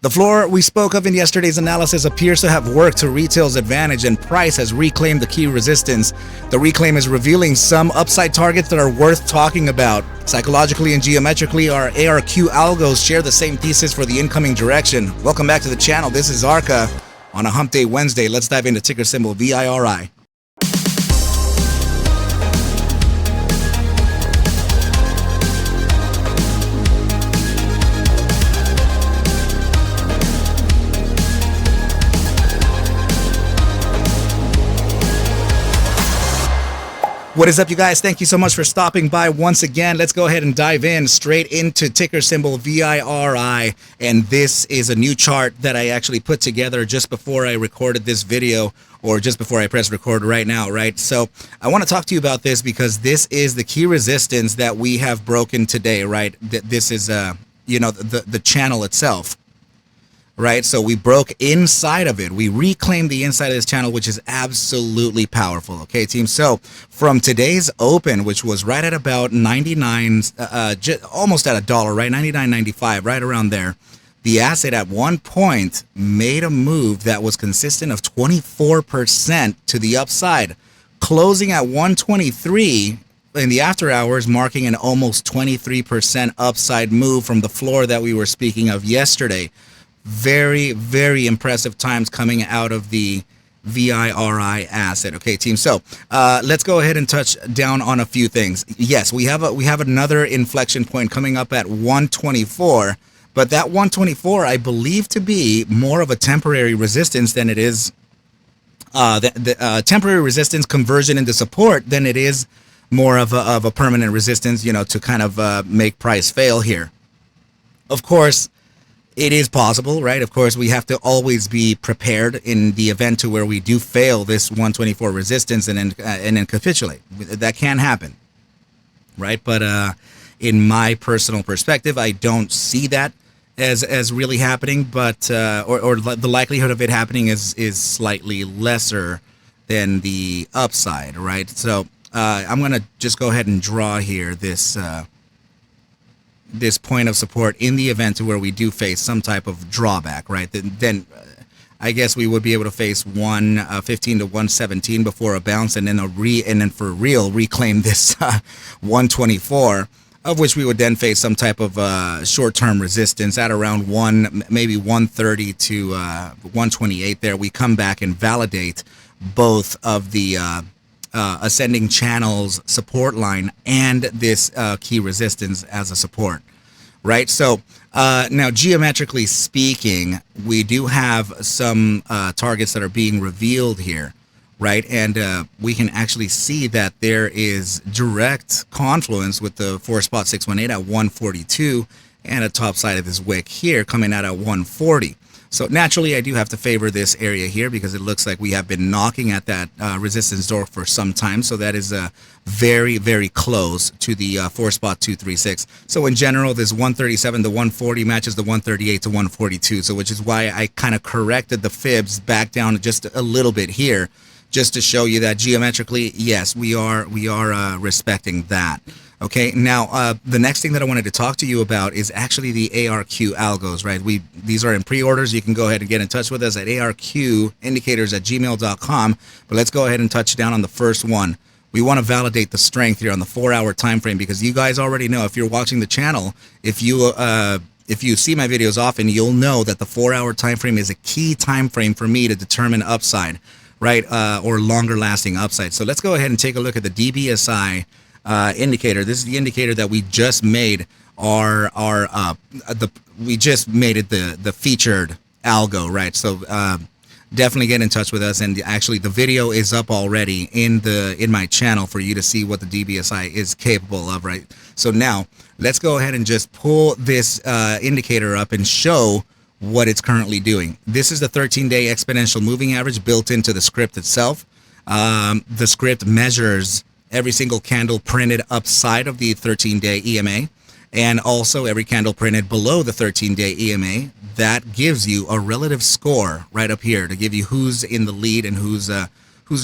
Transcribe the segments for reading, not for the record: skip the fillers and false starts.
The floor we spoke of in yesterday's analysis appears to have worked to retail's advantage, and price has reclaimed the key resistance. The reclaim is revealing some upside targets that are worth talking about. Psychologically and geometrically, our ARQ algos share the same thesis for the incoming direction. Welcome back to the channel. This is ARCa on a Hump Day Wednesday. Let's dive into ticker symbol VIRI. What is up, you guys? Thank you so much for stopping by once again. Let's go ahead and dive in straight into ticker symbol VIRI. And this is a new chart that I actually put together just before I recorded this video, or just before I press record right now, right? So I want to talk to you about this because this is the key resistance that we have broken today, right? This is, the channel itself. Right, so we broke inside of it. We reclaimed the inside of this channel, which is absolutely powerful. Okay, team. So from today's open, which was right at about 99, almost at $1, right, 99.95, right around there. The asset at one point made a move that was consistent of 24% to the upside, closing at 123 in the after hours, marking an almost 23% upside move from the floor that we were speaking of yesterday. Very, very impressive times coming out of the VIRI asset. Okay, team. So let's go ahead and touch down on a few things. Yes, we have another inflection point coming up at 124, but that 124 I believe to be more of a temporary resistance than it is temporary resistance conversion into support than it is more of a permanent resistance, to kind of make price fail here. Of course, it is possible, right? Of course, we have to always be prepared in the event to where we do fail this 124 resistance and then capitulate. That can happen, right? But in my personal perspective, I don't see that as really happening. But or the likelihood of it happening is slightly lesser than the upside, right? So I'm gonna just go ahead and draw here this point of support in the event to where we do face some type of drawback, right? Then I guess we would be able to face 115 to 117 before a bounce, and then for real reclaim this 124, of which we would then face some type of short-term resistance at around maybe 130 to 128. There we come back and validate both of the ascending channels support line and this key resistance as a support, right? So now geometrically speaking, we do have some targets that are being revealed here, right? And we can actually see that there is direct confluence with the 4-spot 618 at 142 and a top side of this wick here coming out at 140. So naturally, I do have to favor this area here because it looks like we have been knocking at that resistance door for some time. So that is very, very close to the 4-spot 236. So in general, this 137 to 140 matches the 138 to 142. So which is why I kind of corrected the fibs back down just a little bit here, just to show you that geometrically, yes, we are respecting that. Okay, now the next thing that I wanted to talk to you about is actually the ARQ algos, right? These are in pre-orders. You can go ahead and get in touch with us at arqindicators@gmail.com. But let's go ahead and touch down on the first one. We want to validate the strength here on the 4-hour time frame, because you guys already know, if you're watching the channel, if you see my videos often, you'll know that the 4-hour time frame is a key time frame for me to determine upside, right? Or longer lasting upside. So let's go ahead and take a look at the DBSI indicator. This is the indicator that we just made we just made it the featured algo, right? So definitely get in touch with us, and actually the video is up already in my channel for you to see what the DBSI is capable of, right? So now let's go ahead and just pull this indicator up and show what it's currently doing. This is the 13-day exponential moving average built into the script itself. The script measures every single candle printed upside of the 13-day EMA, and also every candle printed below the 13-day EMA. That gives you a relative score right up here to give you who's in the lead and who's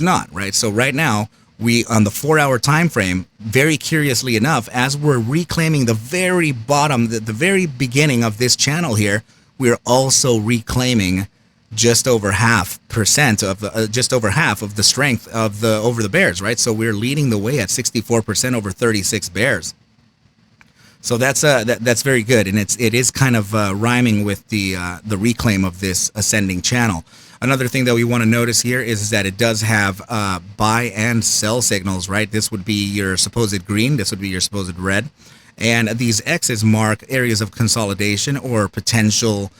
not, right? So right now, we on the 4-hour time frame, very curiously enough, as we're reclaiming the very bottom, the very beginning of this channel here, we're also reclaiming just over half percent of just over half of the strength of the over the bears, right? So we're leading the way at 64% over 36 bears. So that's very good, and it is kind of rhyming with the reclaim of this ascending channel. Another thing that we want to notice here is that it does have buy and sell signals, right? This would be your supposed green, this would be your supposed red, and these X's mark areas of consolidation or potential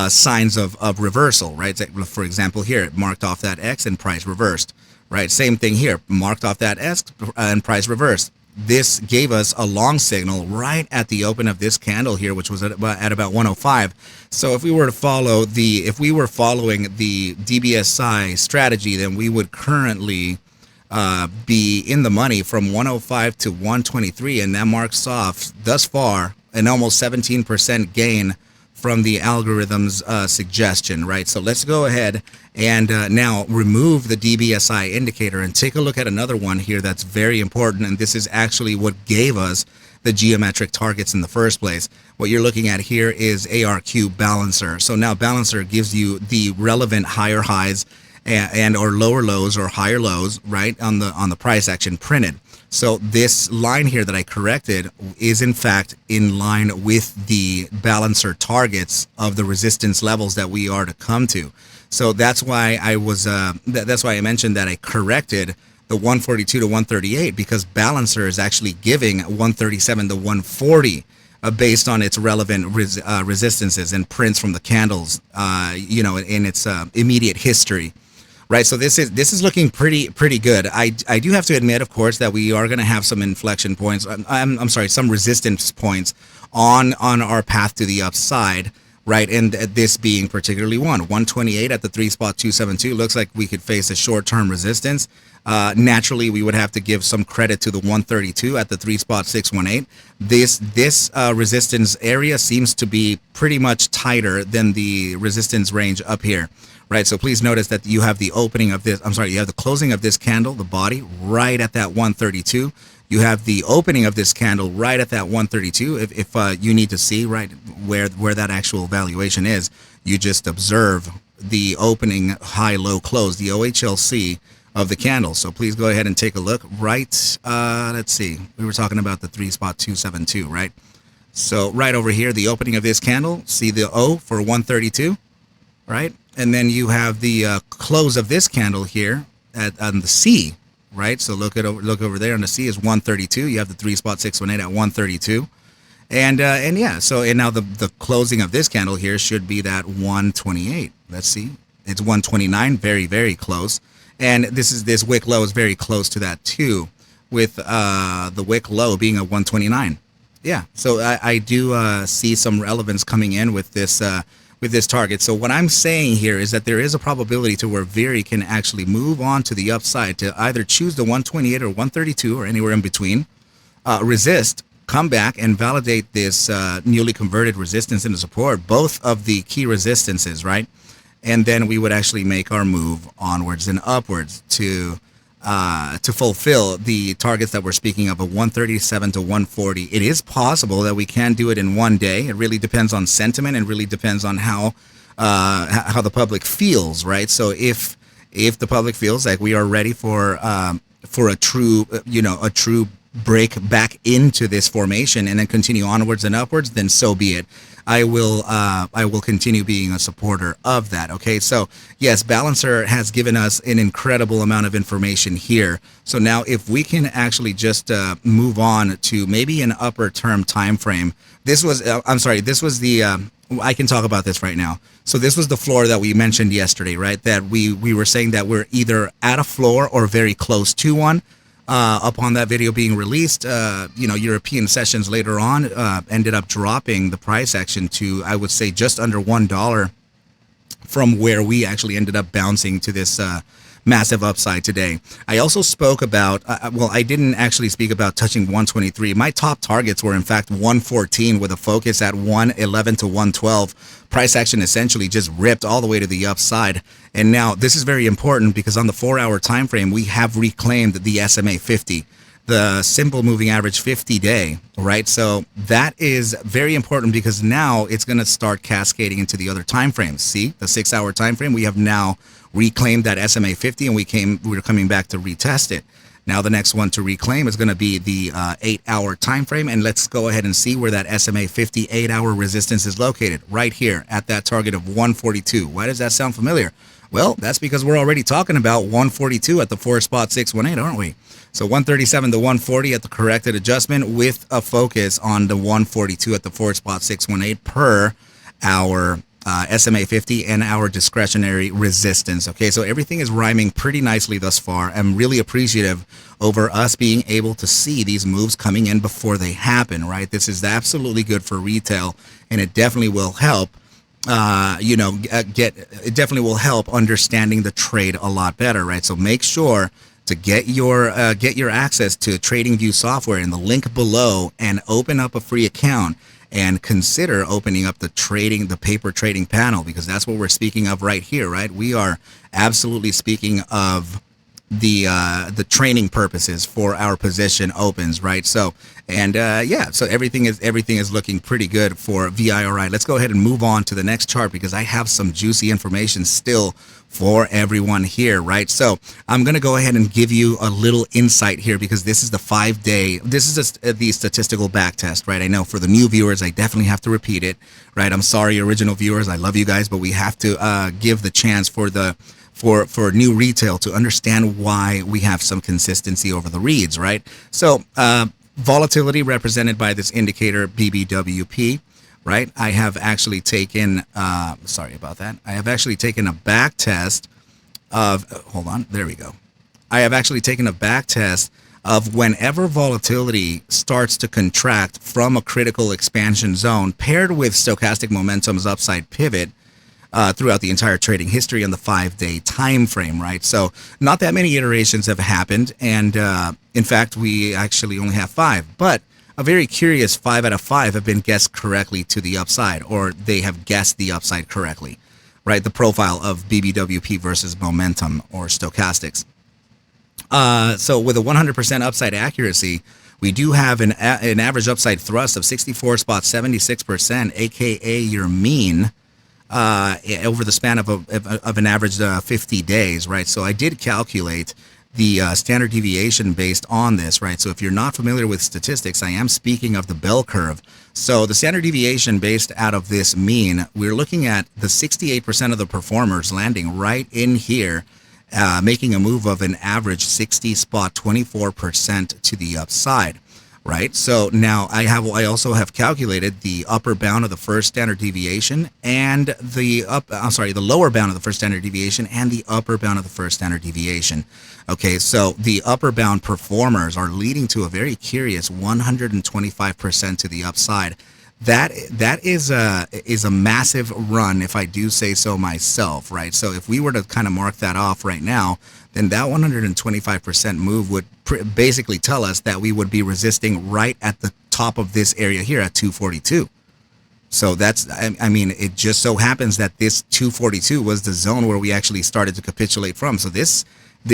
signs of reversal, right? So for example, here it marked off that X and price reversed, right? Same thing here, marked off that X and price reversed. This gave us a long signal right at the open of this candle here, which was at about 105. So if we were following the DBSI strategy, then we would currently be in the money from 105 to 123, and that marks off thus far an almost 17% gain from the algorithm's suggestion, right? So let's go ahead and now remove the DBSI indicator and take a look at another one here that's very important, and this is actually what gave us the geometric targets in the first place. What you're looking at here is ARQ balancer. So now balancer gives you the relevant higher highs and or lower lows or higher lows, right, on the price action printed. So this line here that I corrected is in fact in line with the balancer targets of the resistance levels that we are to come to. So that's why I was that's why I mentioned that I corrected the 142 to 138, because balancer is actually giving 137 to 140 based on its relevant resistances and prints from the candles, in its immediate history. Right, so this is looking pretty good. I do have to admit, of course, that we are going to have some inflection points. I'm sorry, some resistance points on our path to the upside, right? And this being particularly 128 at the 3.272 looks like we could face a short-term resistance. Naturally, we would have to give some credit to the 132 at the 3.618. This resistance area seems to be pretty much tighter than the resistance range up here. Right, so please notice that you have the opening of this, you have the closing of this candle, the body, right at that 132. You have the opening of this candle right at that 132. If you need to see, right, where that actual valuation is, you just observe the opening high, low, close, the OHLC of the candle. So please go ahead and take a look. Right, let's see, we were talking about the 3.272, right? So right over here, the opening of this candle, see the O for 132, right? And then you have the close of this candle here on the C, right? So look over there on the C is 132. You have the 3.618 at 132, and yeah. So now the closing of this candle here should be that 128. Let's see, it's 129, very very close. And this wick low is very close to that too, with the wick low being a 129. Yeah. So I do see some relevance coming in with this target. So what I'm saying here is that there is a probability to where VIRI can actually move on to the upside to either choose the 128 or 132 or anywhere in between, resist, come back and validate this newly converted resistance into support, both of the key resistances, right? And then we would actually make our move onwards and upwards to fulfill the targets that we're speaking of 137 to 140. It is possible that we can do it in one day. It really depends on sentiment and really depends on how the public feels, right? So if the public feels like we are ready for a true break back into this formation and then continue onwards and upwards, then so be it. I will continue being a supporter of that. Okay, so yes, Balancer has given us an incredible amount of information here. So now if we can actually just move on to maybe an upper term time frame. This was this was the I can talk about this right now. So this was the floor that we mentioned yesterday, right? That we were saying that we're either at a floor or very close to one. Upon that video being released, European sessions later on ended up dropping the price action to, I would say, just under $1 from where we actually ended up bouncing to this massive upside today. I also spoke about, I didn't actually speak about touching 123. My top targets were in fact 114 with a focus at 111 to 112. Price action essentially just ripped all the way to the upside. And now this is very important because on the 4-hour time frame, we have reclaimed the SMA 50. the simple moving average 50-day, right? So that is very important because now it's going to start cascading into the other time frames. See, the 6-hour time frame, we have now reclaimed that SMA 50, and we're coming back to retest it. Now the next one to reclaim is going to be the 8-hour time frame, and let's go ahead and see where that SMA 50 8-hour resistance is located, right here at that target of 142. Why does that sound familiar? Well, that's because we're already talking about 142 at the 4-spot 618, aren't we? So 137 to 140 at the corrected adjustment with a focus on the 142 at the 4-spot 618 per our SMA 50 and our discretionary resistance. Okay, so everything is rhyming pretty nicely thus far. I'm really appreciative over us being able to see these moves coming in before they happen, right? This is absolutely good for retail, and it definitely will help it definitely will help understanding the trade a lot better, right? So make sure to get your access to TradingView software in the link below and open up a free account and consider opening up the paper trading panel, because that's what we're speaking of right here, right? We are absolutely speaking of the training purposes for our position opens, right? So so everything is looking pretty good for VIRI. Let's go ahead and move on to the next chart because I have some juicy information still for everyone here, right? So I'm going to go ahead and give you a little insight here because this is the 5-day, this is the statistical back test, right? I know for the new viewers, I definitely have to repeat it, right? I'm sorry, original viewers, I love you guys, but we have to give the chance for new retail to understand why we have some consistency over the reads, right? So volatility represented by this indicator BBWP, right? I have actually taken, sorry about that. I have actually taken a back test of, hold on, there we go. I have actually taken a back test of whenever volatility starts to contract from a critical expansion zone paired with stochastic momentum's upside pivot throughout the entire trading history on the 5-day time frame, right? So not that many iterations have happened, and in fact, we actually only have 5, but a very curious 5 out of 5 have been guessed correctly to the upside, or they have guessed the upside correctly, right? The profile of BBWP versus momentum or stochastics. So with a 100% upside accuracy, we do have an average upside thrust of 64.76%, aka your mean, over the span of an average 50 days, right? So I did calculate the standard deviation based on this, right? So if you're not familiar with statistics, I am speaking of the bell curve. So the standard deviation based out of this mean, we're looking at the 68% of the performers landing right in here, making a move of an average 60.24% to the upside. Right. So now I also have calculated the upper bound of the first standard deviation and the lower bound of the first standard deviation and the upper bound of the first standard deviation. Okay, so the upper bound performers are leading to a very curious 125% to the upside. That is a massive run, if I do say so myself, right? So if we were to kind of mark that off right now, then that 125% move would basically tell us that we would be resisting right at the top of this area here at 242. So that's, I mean, it just so happens that this 242 was the zone where we actually started to capitulate from. So this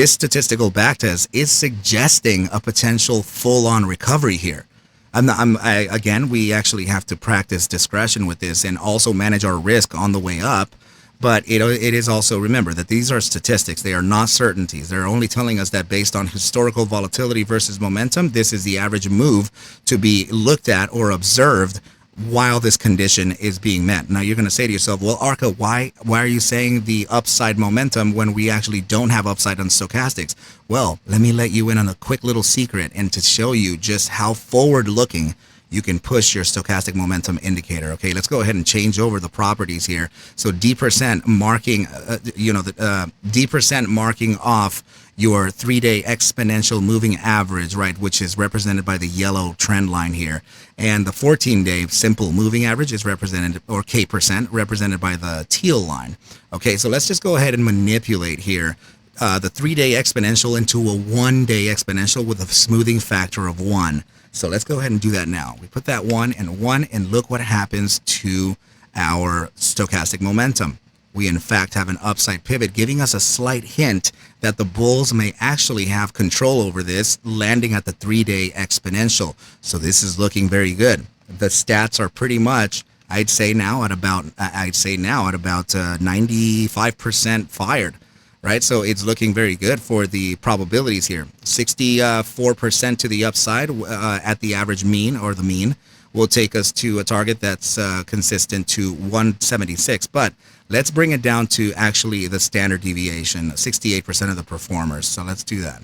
statistical backtest is suggesting a potential full-on recovery here. Again, we actually have to practice discretion with this and also manage our risk on the way up. But it is also, remember that these are statistics. They are not certainties. They're only telling us that based on historical volatility versus momentum, this is the average move to be looked at or observed while this condition is being met. Now you're going to say to yourself, well, ARCa, why are you saying the upside momentum when we actually don't have upside on stochastics? Well, let me let you in on a quick little secret and to show you just how forward looking you can push your stochastic momentum indicator. Okay, let's go ahead and change over the properties here. So D% marking, D% marking off your 3-day exponential moving average, right, which is represented by the yellow trend line here. And the 14-day simple moving average is represented, or K% represented by the teal line. Okay, so let's just go ahead and manipulate here the 3-day exponential into a 1-day exponential with a smoothing factor of 1. So let's go ahead and do that now. We put that 1 and 1, and look what happens to our stochastic momentum. we in fact have an upside pivot, giving us a slight hint that the bulls may actually have control over this, landing at the 3-day exponential. So this is looking very good. The stats are pretty much, I'd say now at about 95% fired, right? So it's looking very good for the probabilities here. 64% to the upside at the average mean, or the mean, will take us to a target that's consistent to 176. But let's bring it down to actually the standard deviation, 68% of the performers. So let's do that.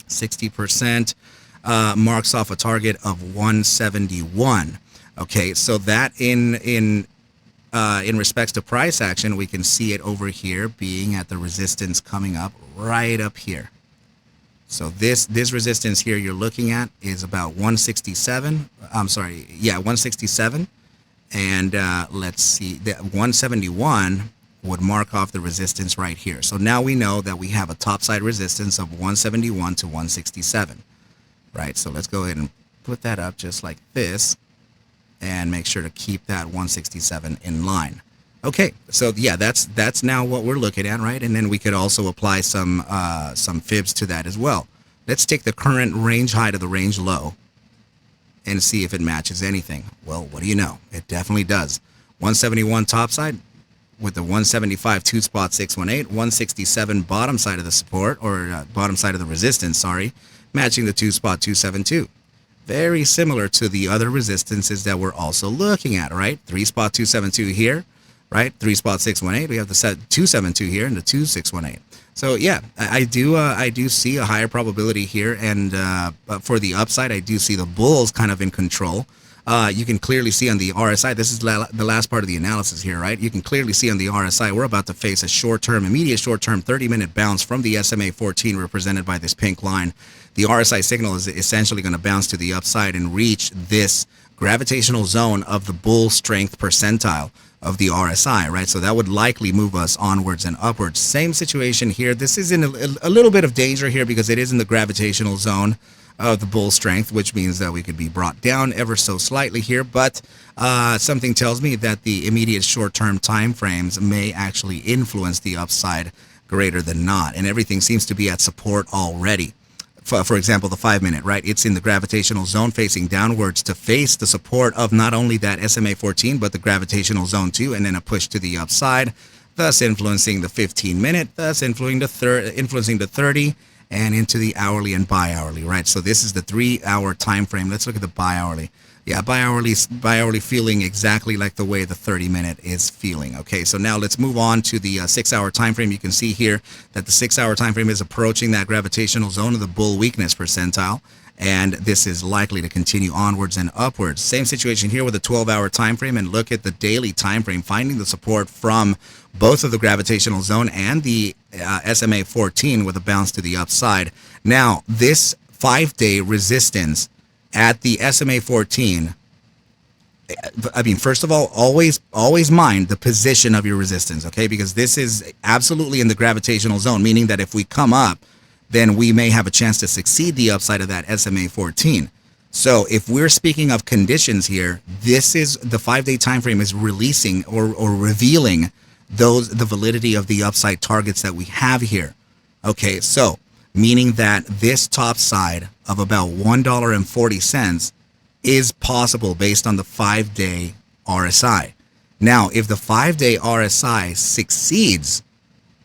60% marks off a target of 171. Okay, so that in respects to price action, we can see it over here being at the resistance coming up right up here. So this resistance here you're looking at is about 167. I'm sorry, yeah, 167. And let's see, that 171 would mark off the resistance right here. So now we know that we have a topside resistance of 171 to 167, right? So let's go ahead and put that up just like this and make sure to keep that 167 in line. Okay, so yeah, that's now what we're looking at, right? And then we could also apply some fibs to that as well. Let's take the current range high to the range low and see if it matches anything. Well, what do you know? It definitely does. 171 topside with the 175 2-spot 618, 167 bottom side of the support, or bottom side of the resistance, sorry, matching the 2-spot 272. Very similar to the other resistances that we're also looking at, right? 3-spot 272 here, right? 3-spot 618. We have the set 272 here and the 2618. So yeah, I do see a higher probability here, and for the upside, I do see the bulls kind of in control. You can clearly see on the RSI, this is the last part of the analysis here, right? You can clearly see on the RSI, we're about to face a immediate short-term 30-minute bounce from the SMA 14 represented by this pink line. The RSI signal is essentially going to bounce to the upside and reach this gravitational zone of the bull strength percentile of the RSI, right? So that would likely move us onwards and upwards. Same situation here. This is in a little bit of danger here because it is in the gravitational zone of the bull strength, which means that we could be brought down ever so slightly here. But something tells me that the immediate short-term time frames may actually influence the upside greater than not, and everything seems to be at support already. For example, the 5-minute, right? It's in the gravitational zone facing downwards to face the support of not only that SMA 14, but the gravitational zone too, and then a push to the upside, thus influencing the 15-minute, thus influencing the 30, and into the hourly and bi-hourly, right? So this is the 3-hour time frame. Let's look at the bi-hourly. Yeah, bi-hourly feeling exactly like the way the 30-minute is feeling. Okay, so now let's move on to the 6-hour time frame. You can see here that the 6-hour time frame is approaching that gravitational zone of the bull weakness percentile, and this is likely to continue onwards and upwards. Same situation here with the 12-hour time frame, and look at the daily time frame, finding the support from both of the gravitational zone and the SMA 14 with a bounce to the upside. Now, this 5-day resistance at the SMA 14, I mean, first of all, always mind the position of your resistance, okay? Because this is absolutely in the gravitational zone, meaning that if we come up, then we may have a chance to succeed the upside of that SMA 14. So if we're speaking of conditions here, this is the 5-day time frame is releasing or revealing the validity of the upside targets that we have here. Okay, so meaning that this top side of about $1.40 is possible based on the 5-day RSI. Now, if the 5-day RSI succeeds,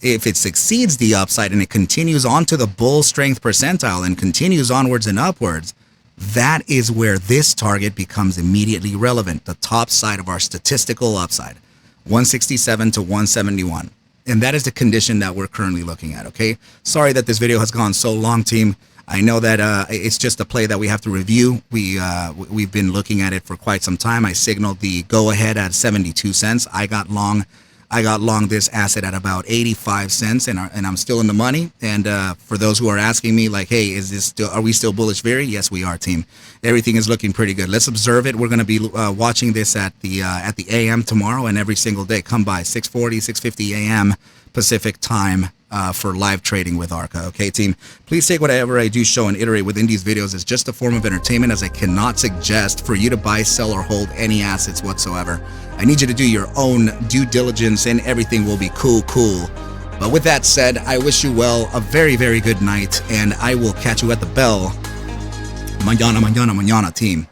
if it succeeds the upside and it continues on to the bull strength percentile and continues onwards and upwards, that is where this target becomes immediately relevant, the top side of our statistical upside, 167 to 171. And that is the condition that we're currently looking at, okay? Sorry that this video has gone so long, team. I know that it's just a play that we have to review. We've been looking at it for quite some time. I signaled the go-ahead at 72 cents. I got long this asset at about 85 cents, and I'm still in the money. And for those who are asking me, like, hey, are we still bullish VIRI? Yes, we are, team. Everything is looking pretty good. Let's observe it. We're going to be watching this at the AM tomorrow and every single day. Come by 6:40, 6:50 AM Pacific time for live trading with ARCa. Okay, team, please take whatever I do show and iterate within these videos as just a form of entertainment, as I cannot suggest for you to buy, sell, or hold any assets whatsoever. I need you to do your own due diligence and everything will be cool. But with that said, I wish you well, a very, very good night, and I will catch you at the bell. Mañana, team.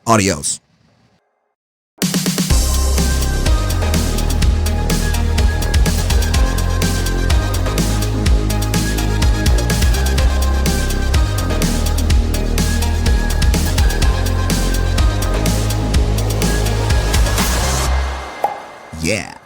Adios. Yeah.